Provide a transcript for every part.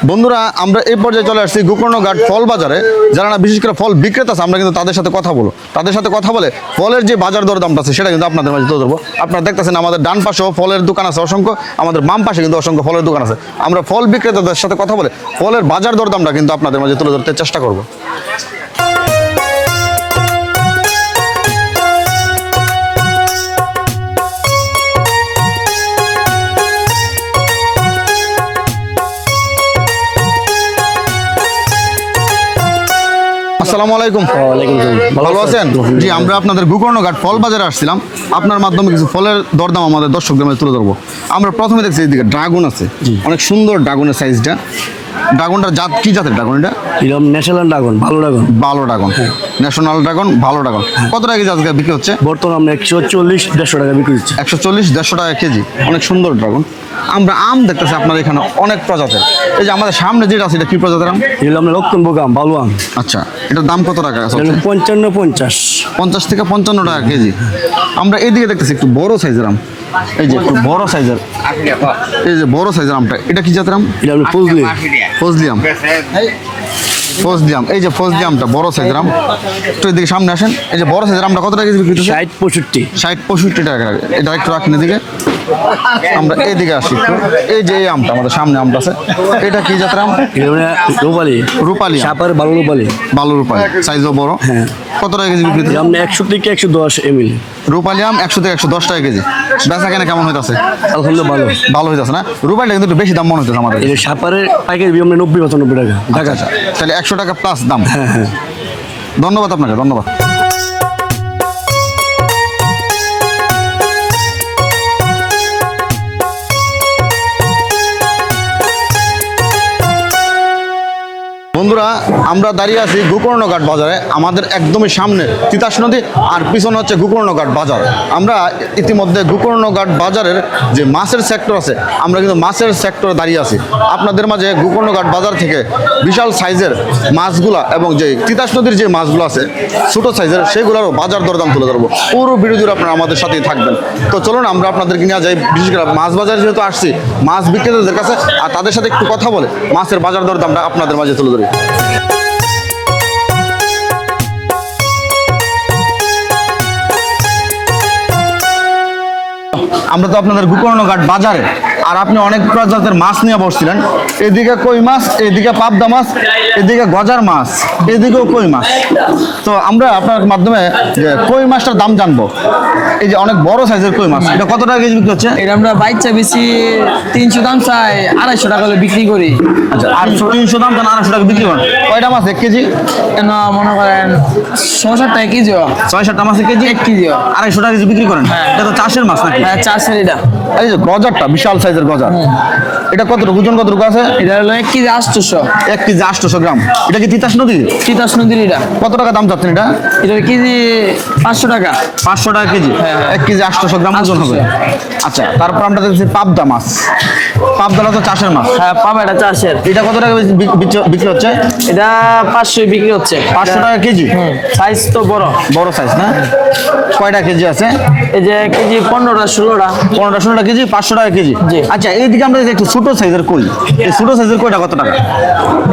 বন্ধুরা আমরা এই পর্যায়ে চলে আসছি গোকর্ণঘাট ফল বাজারে। যারা না বিশেষ করে ফল বিক্রেতা আছে আমরা কিন্তু তাদের সাথে কথা বলবো, তাদের সাথে কথা বলে ফলের যে বাজার দর দামটা আছে সেটা কিন্তু আপনাদের মাঝে তুলে ধরবো। আপনারা দেখতেছেন আমাদের ডান পাশেও ফলের দোকান আছে অসংখ্য, আমাদের বাম পাশে কিন্তু অসংখ্য ফলের দোকান আছে। আমরা ফল বিক্রেতাদের সাথে কথা বলে ফলের বাজার দর দামটা কিন্তু আপনাদের মাঝে তুলে ধরতে চেষ্টা করবো। আসসালামু আলাইকুম। ভালো আছেন? জি, আমরা আপনাদের গোকর্ণঘাট ফল বাজারে আসছিলাম, আপনার মাধ্যমে কিছু ফলের দরদাম আমাদের দর্শকদের মাঝে তুলে ধরবো। আমরা প্রথমে দেখছি এইদিকে ড্রাগন আছে, অনেক সুন্দর ড্রাগনের সাইজটা। ড্রাগনটার জাত কি জাতের ড্রাগন? এটা এরকম ন্যাশনাল ড্রাগন, ভালো ড্রাগন। ভালো ড্রাগন, ন্যাশনাল ড্রাগন, ভালো ড্রাগন। কত টাকা কেজি আজকে বিক্রি হচ্ছে? বর্তমানে 140-150 টাকা বিক্রি হচ্ছে। 140-150 টাকা কেজি, অনেক সুন্দর ড্রাগন। আমরা আম দেখতেছি আপনার এখানে অনেক প্রজাতির। এই যে আমাদের সামনে যেটা আছে এটা কি প্রজাতির আম? এগুলো আমরা লক্ষণভোগ আম, ভালো আম। আচ্ছা, এটার দাম কত টাকা আছে? 55-50। 50 থেকে 55 টাকা কেজি। আমরা এইদিকে দেখতেছি একটু বড় সাইজের আম, এই যে একটু বড় সাইজের, এই যে বড় সাইজের আমটা, এটা কি জাতের আম? এটা আমরা ফজলি ফজলি আম, ফজলি আম। এই যে ফজলি আমটা বড় সাইজের আম, একটু এদিকে সামনে আসেন। এই যে বড় সাইজের আমটা কত টাকা কেজি বিক্রি হচ্ছে? 60-65। 60-65 টাকা। এটা একটু রাখেন এদিকে, আমরা এইদিকে আসি একটু। এই যে এই আমটা আমাদের সামনে আমটা আছে, এটা কি জাতের আম? রূপালি, রূপালি আম, সাপার ভালো রূপালি, ভালো রূপালি, সাইজও বড়। হ্যাঁ। কত টাকা কেজি বিক্রি হচ্ছে? আমরা 100 থেকে 110 ml। রূপালি আম 100 থেকে 110 টাকা কেজি। বেচা কেনা কেমন হইতাছে? আলহামদুলিল্লাহ ভালো, ভালো হইতাছে না? রূপালিটা কিন্তু একটু বেশি দাম মনে হইতেছে আমাদের। এই সাপারের পাইকারি আমরা 90-95 টাকা ঢাকা। আচ্ছা, তাহলে 100 টাকা প্লাস দাম। হ্যাঁ হ্যাঁ, ধন্যবাদ আপনাকে, ধন্যবাদ। বন্ধুরা আমরা দাঁড়িয়ে আছি গোকর্ণঘাট বাজারে। আমাদের একদমই সামনে তিতাস নদী আর পিছনে হচ্ছে গোকর্ণঘাট বাজার। আমরা ইতিমধ্যে গোকর্ণঘাট বাজারের যে মাছের সেক্টর আছে, আমরা কিন্তু মাছের সেক্টরে দাঁড়িয়ে আছি। আপনাদের মাঝে গোকর্ণঘাট বাজার থেকে বিশাল সাইজের মাছগুলা এবং যে তিতাস নদীর যে মাছগুলো আছে ছোটো সাইজের, সেগুলোরও বাজার দরদাম তুলে ধরবো। পুরো ভিডিও জুড়ে আপনারা আমাদের সাথেই থাকবেন। তো চলুন আমরা আপনাদেরকে নিয়ে যাই, বিশেষ করে মাছ বাজারে যেহেতু আসছি, মাছ বিক্রেতাদের কাছে আর তাদের সাথে একটু কথা বলে মাছের বাজার দরদামটা আপনাদের মাঝে তুলে ধরি। আমরা তো আপনাদের গোকর্ণঘাট বাজারে, আর আপনি অনেক প্রজাতির মাছ নিয়ে বসছিলেন। এদিকে কই মাছ, এদিকে পাবদা মাছ, এদিকে গজার মাছ, এদিকেও কই মাছ। তো আমরা আপনার মাধ্যমে যে কই মাছটার দাম জানবো। এই যে অনেক বড় সাইজের কই মাছ, এটা কত টাকা কেজি বিক্রি হচ্ছে? এটা আমরা বাচ্চা বেশি 300 দাম চাই, 250 টাকা করে বিক্রি করি। আচ্ছা, আর 300 দাম দেন, 250 টাকা বিক্রি করেন। কয়টা মাছ 1 কেজি? কেন মনে করেন 6-7 টাকা কেজি, 6-7টা মাছ 1 কেজি, 1 কেজি 250 টাকা কেজি বিক্রি করেন। হ্যাঁ। এটা তো চাষের মাছ নাকি? হ্যাঁ, 400 এটা। এই যে গজারটা বিশাল সাইজের গজার, এটা কতটুকু ওজন, কতটুকু আছে? এটা হলো 1 কেজি 800। 1 কেজি 800 গ্রাম। এটা কি তিতাস নদী? তিতাস নদীর এটা। কত টাকা দাম চাচ্ছেন এটা? এটার কেজি 500 টাকা। 500 টাকা কেজি। হ্যাঁ, হ্যাঁ। 1 কেজি 800 গ্রাম ওজন হবে। আচ্ছা, তারপর আমরা দেখছি পাবদা মাছ। পাবদাটা তো চাষের মাছ। হ্যাঁ, পাবা, এটা 400। এটা কত টাকা বিক্রি হচ্ছে? এটা 500 বিক্রি হচ্ছে। 500 টাকা কেজি। সাইজ তো বড় বড় সাইজ না? কয়টা কেজি আছে? এই যে কেজি 15টা 16টা। 15-16টা কেজি, 500 টাকা কেজি। জি। আচ্ছা, এইদিকে আমরা একটু ছোট সাইজের কই, এই ছোট সাইজের কইটা কত টাকা?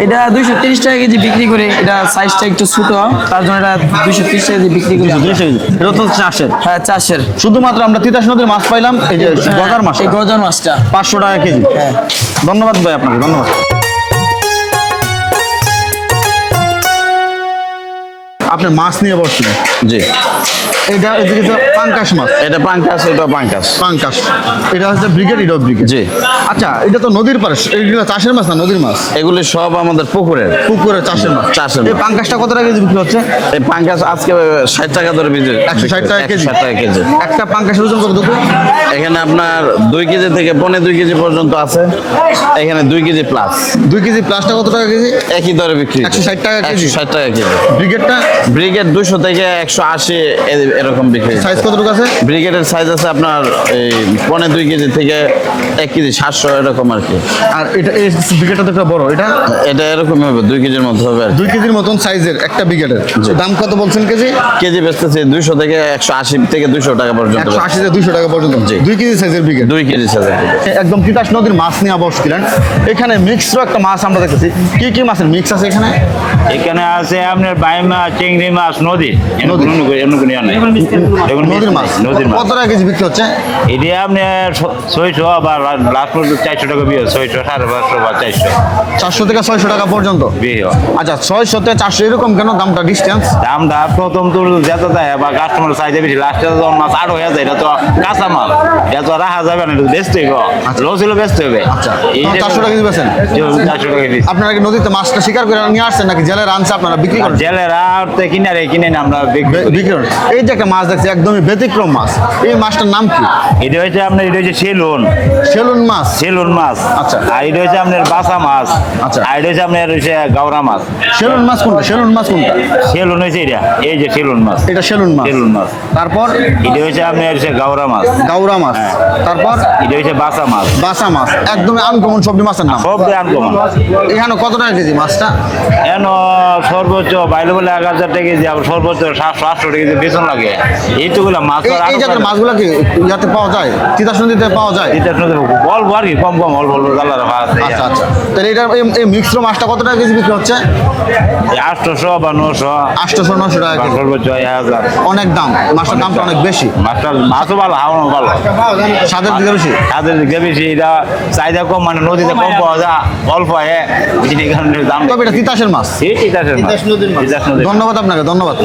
এটা 230 টাকা কেজি বিক্রি করে। এটা সাইজটা একটু ছোট, তার জন্য এটা 230 টাকা কেজি বিক্রি করি। 230 কেজি। এটা তো চাষের। হ্যাঁ, 400। শুধুমাত্র আমরা তিতাস নদীর মাছ পাইলাম, এই যে গজার মাছ, এই গজার মাছটা 500 টাকা কেজি। হ্যাঁ। ধন্যবাদ ভাই আপনাকে, ধন্যবাদ। আপনি মাছ নিয়ে বসছিলেন। জি, এটা এদিকে তো পাঙ্কাশ মাছ, এটা পাঙ্কাস, এটা পাঙ্কাস। পাঙ্কাশ। এটা হচ্ছে ব্রিগেড, এটাও ব্রিগেড। জি। আচ্ছা, এটা তো নদীর পাড়ে, এটা চাষের মাছ না নদীর মাছ? এগুলি সব আমাদের পুকুরের। পুকুরের চাষের মাছ। চাষের এই মাছ। পাঙ্কাশটা কত টাকা কেজি বিক্রি হচ্ছে? এই পাঙ্কাস আজকে 60 টাকা ধরে বিক্রি। 160 টাকা কেজি। 160 টাকা কেজি। একটা পাঙ্কাশের ওজন কত? এখানে আপনার 2 কেজি থেকে 2.5 কেজি পর্যন্ত আছে। এখানে 2 কেজি প্লাস। 2 কেজি প্লাসটা কত টাকা কেজি? একই দরে বিক্রি। 160 টাকা কেজি। 160 টাকা কেজি। ব্রিগেডটা ব্রিগেড 200 থেকে 180 এরকম বিক্রি। সাইজ কতটুকু আছে? ব্রিগেডের সাইজ আছে আপনার এই 1.5 কেজি থেকে 1 কেজি 700 এরকম আর কি। আর এটা এই বিকেটটা তো একটা বড়, এটা এটা এরকম হবে 2 কেজির মধ্যে হবে আর কি। 2 কেজির মতন সাইজের একটা বিকেটের দাম কত বলছেন কেজি? কেজি বেচতেছে 200 থেকে 180 থেকে 200 টাকা পর্যন্ত। 180 থেকে 200 টাকা পর্যন্ত। জি। 2 কেজি সাইজের বিকেট। 2 কেজি সাইজের। একদম তিতাস নদীর মাছ নিয়ে বসছিলেন, এখানে মিক্সরও একটা মাছ আমরা দেখতেছি। কি কি মাছের মিক্স আছে এখানে? এখানে আছে আপনার বাই মাছ, চিংড়ি মাছ, নদী নদী। নদীর নদীর মাছ নদীর মাছ। কত টাকা কেজি বিক্রি হচ্ছে? এটি আপনি 600 বা লাস্ট পর্যন্ত 400 টাকা বিয়ে 600, 550 বা 400 400 থেকে 600 টাকা পর্যন্ত। বিয়ে। আচ্ছা 600 থেকে 400 এরকম কেন দামটা ডিস্টেন্স? দামটা প্রথম তো যেতে দেয় বা কাস্টমার চাইতে বেশি, লাস্টে যখন মাছ আরো হয়ে যায়, এটা তো কাঁচা মাল, এটা তো রাখা যাবে না, এটা বেচতে হবে, লস হলে বেচতে হবে। আচ্ছা এই 400 টাকা কেজি বেচেন? 400 টাকা কেজি। আপনারা কি নদীতে মাছটা শিকার করে নিয়ে আসছেন নাকি জেলে রানছে আপনারা বিক্রি করেন? জেলেরা কিনে না আমরা বিক্রি করি। বিক্রি করেন। এই যে একটা মাছ দেখছি একদমই ব্যতিক্রম মাছ, এই মাছটার নাম কি? এটা হচ্ছে আপনার, এটা হচ্ছে সেলুন সেলুন মাছ। সেলুন মাছ। আচ্ছা। আর এটা হচ্ছে আপনার বাসা মাছ। আচ্ছা। আর এটা হচ্ছে আপনার হচ্ছে গাওরা মাছ। সেলুন মাছ কোনটা? সেলুন মাছ কোনটা? সেলুন হয়েছে এটা, এই যে সেলুন মাছ। এটা সেলুন মাছ। সেলুন মাছ। তারপর এটা হচ্ছে আপনার হচ্ছে গাওরা মাছ। গাউরা মাছ। হ্যাঁ। তারপর এটা হচ্ছে বাসা মাছ। বাসা মাছ, একদমই আনকমন সবজি মাছের নাম। সব দিয়ে আনকমন। এখানে কত টাকা কেজি মাছটা? কেন সর্বোচ্চ বাইরে বলে 1000 টাকা কেজি, আবার সর্বোচ্চ 700-800 টাকা কেজি বেতন লাগে। এইটুকুলো মাছ এই জাতের মাছগুলো কি ইয়াতে পাওয়া যায়? তিতাস নদীতে পাওয়া যায়? অল্প আর কি, কম কম অল্প অল্প জ্বালার মাছ। আচ্ছা আচ্ছা। তাহলে এটার এই মিক্সড মাছটা কত টাকা কেজি বিক্রি হচ্ছে? 800 বা 900, 800-900 টাকা কেজি। সর্বোচ্চ 1000। অনেক দাম, মাছটার দামটা অনেক বেশি। মাছও ভালো, হাওয়াও ভালো। স্বাদের দিকে বেশি। তাদের দিকে বেশি, এটা চাহিদা কম, মানে নদীতে কম পাওয়া যায়, অল্প হয়, এই কারণে দাম। তবে এটা তিতাসের মাছ। তিতাসের মাছ। তিতাস নদীর। ধন্যবাদ আপনাকে, ধন্যবাদ।